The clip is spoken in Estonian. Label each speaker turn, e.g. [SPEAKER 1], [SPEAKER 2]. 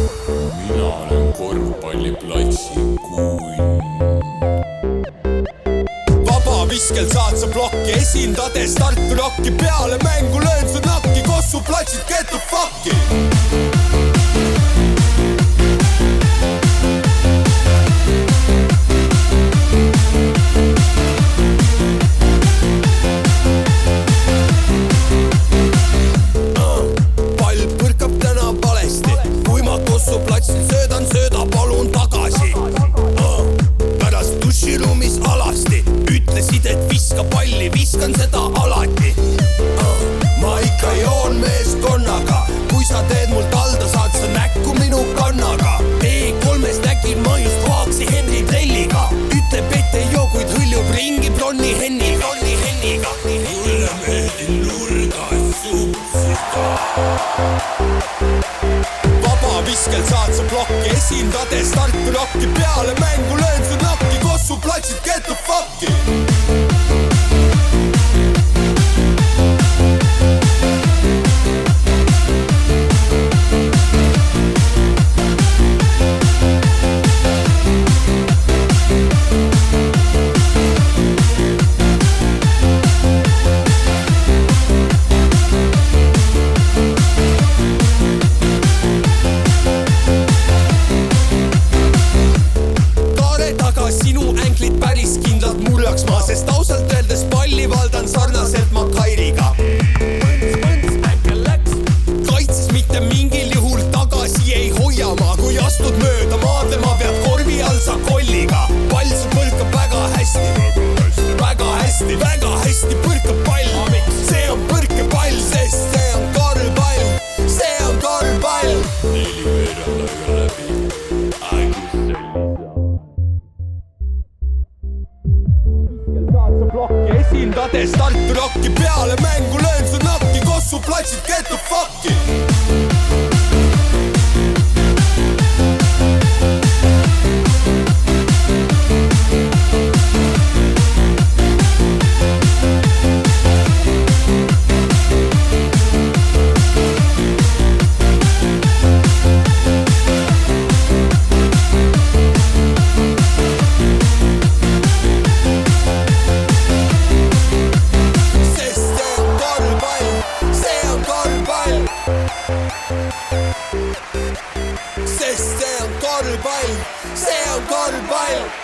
[SPEAKER 1] Mina olen korvpalliplatsi kunn.
[SPEAKER 2] Vabaviskel saad sa plokki, esindades Tartu Rocki. Peale mängu löön su nakki, Kossu platsid get the fuck'i. Sööda palun tagasi. Pärast duširuumis alasti ütlesid, et viska palli, viskan seda alati. Ma ikka joon meeskonnaga, kui sa teed mul talda, saad sa näkku minu kannaga. T3-s nägin ma just Vaaksi Henri Trelliga. Ütleb, et ei joo, kuid hõljub ringi Bronni Henniga. Mulle meeldib nurgas supsida. Vabaviskel saad sa plokki, esindades Tartu Rocki. Peale mängu löön su nakki, Kossu platsid get the fuck'i. Päris kindlalt murjaks ma, sest ausalt öeldes palli valdan sarnaselt ma Kairiga. Kaitses mitte mingil juhul tagasi ei hoia ma, kui astud mööda maadlema pead korvi all sa kolliga. Pall su põrkab väga hästi põrkab pall. See on põrkepall, sest see on korvpall. See on korvpall.
[SPEAKER 1] 4 veerandaga läbi.
[SPEAKER 2] Plokki, esindades Tartu Rocki. Peale mängu löön su nakki, Kossu platsid get the fuck'i. Sest see on korvpall, see on korvpall.